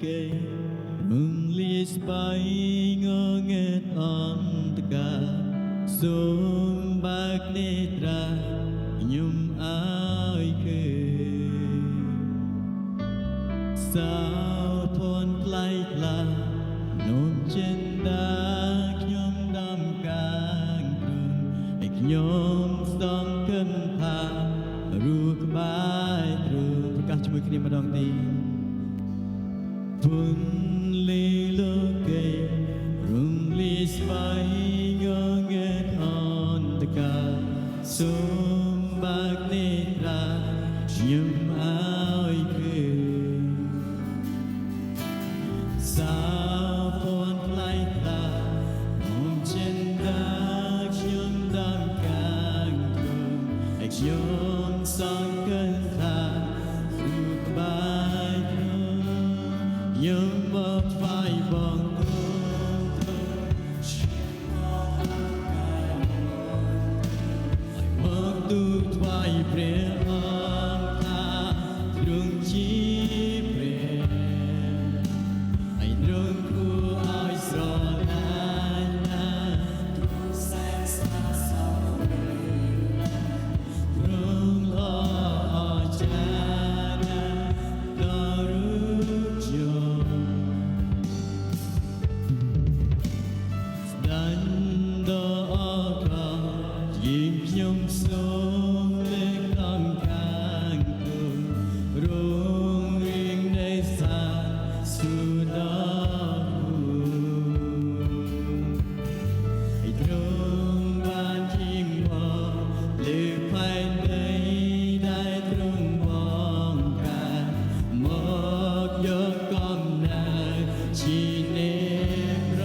kê rung lia bay ngơ nghẹt on tất cả sum bạc nê tra nhung ai kê sao phồn play la nôm trên đá nhung đam càng trường ếch nhung song cân tha ru cái bài ruประกาศช่วยគ្នាម្ដងទៀតពុនលីលោកេរំលីស្វ័យងងែតអន្តកាសូមបាក់នេត្រាខ្ញុំអើយគឺសាពនផ្លៃតាមកចិនតាខ្ញុំដំកាងគ្រងឲ្យខ្ញុំសងកិនថារូបក្បាយខ្ញុំមកថ្វាយបង្គំមកទូលថ្វាយព្រះអង្គថាទ្រង់ជាព្រះឲ្យទ្រង់គួរឲ្យស្រឡាញ់ណាទ្រង់សែនស្អាតសោទ្រង់ល្អអស្ចារ្យណាស់ដល់រូបខ្ញុំខ្ញុំសូមលេងដំកាងទូរងរៀងនៃសាសុដល់ឲ្យទ្រង់បានជាមកលើផែនដីដែលទ្រង់បងការមកយកកំណើតជាអ្នកប្រ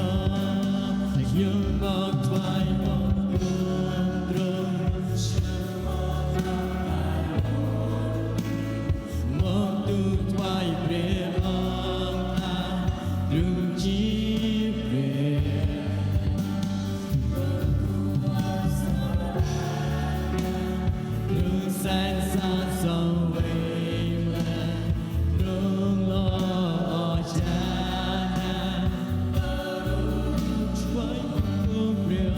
ខ្ញុំមកថ្វាយបង្គំទ្រង់មកទូលថ្វាយព្រះអង្គថាទ្រង់ជាព្រះទ្រង់សែនស្អាតសង្វេគទ្រង់ល្អអស្ចារ្យណាស់ថ្វាយបង្គំព្រះ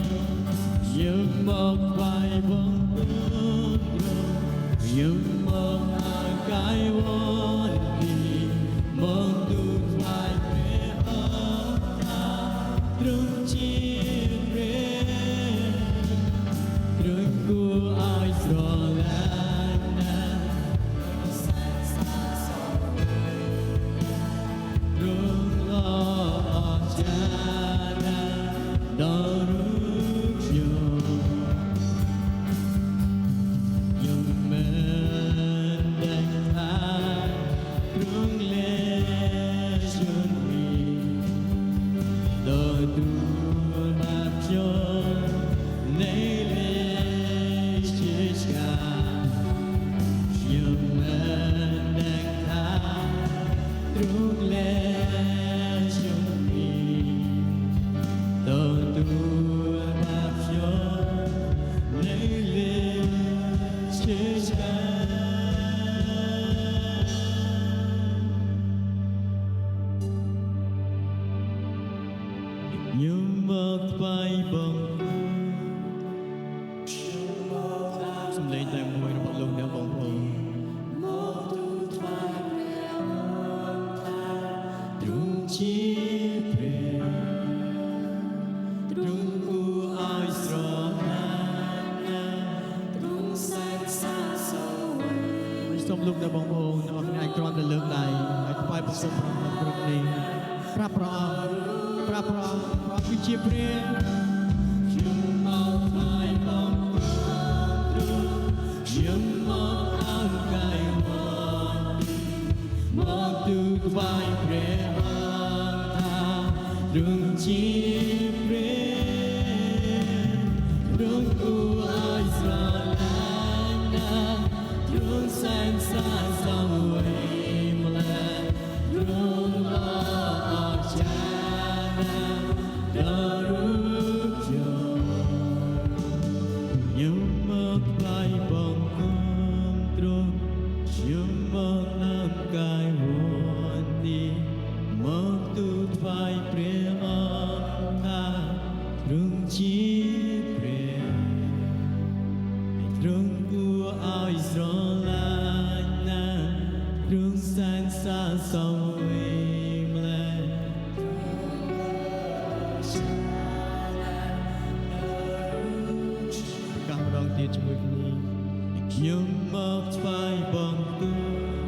ខ្ញុំមកថ្វាយបង្គំទ្រង់ខ្ញុំមកអើកាយវន្ទីមកទូលថ្វាយព្រះអង្គថាទ្រង់ជាព្រះទ្រង់គួរឲ្យស្រឡាញ់ណាស់ទ្រង់ល្អអស្ចារ្យណាស់ដល់រូបខ្ញុំមិនដឹងថាទ្រង់លែងជន់ពីដោយទូលបាបខ្ញុំនៃលេជាឆ្កាខ្ញុំមិនដឹងថាទ្រង់លែងជន់ពីដោយទូលបាបខ្ញុំនៃលេជាឆ្កាខ្ញុំមកថ្វាយបង្គំសំឡេងតែមួយរបស់លោកអ្នកបងប្អូនមកទូលថ្វាយព្រះអង្គថាទ្រង់ជាព្រះទ្រង់គួរឲ្យស្រឡាញ់ណាស់ទ្រង់សែនស្អាតសង្វេគសូមលោកអ្នកបងប្អូនអ្នកនរអាចគ្រាន់តែលើកដៃហើយថ្វាយបង្គំព្រះអង្គគ្រប់នេះប្រាប់ព្រះអង្គប្រាប់ព្រះអង្គព្រះគឺជាព្រះខ្ញុំមកថ្វាយបង្គំទ្រង់ខ្ញុំមកអើកាយវន្ទីមកទូលថ្វាយព្រះអង្គថាទ្រង់ជាព្រះទ្រង់គួរឲ្យស្រឡាញ់ណាស់ទ្រង់សែនស្អាតសង្វេគម្ល៉េះទ្រង់ល្អអស្ចារ្យណាស់ដល់រូបខ្ញុំមកថ្វាយបង្គំទ្រង់ខ្ញុំមកអើកាយវន្ទី ទ្រង់គួរឲ្យស្រឡាញ់ណាស់ទ្រង់សែនស័ក្តិសមវិញម្ល៉េះកាសម្ដងទៀតជាមួយគ្នាខ្ញុំមកថ្វាយបង្គំ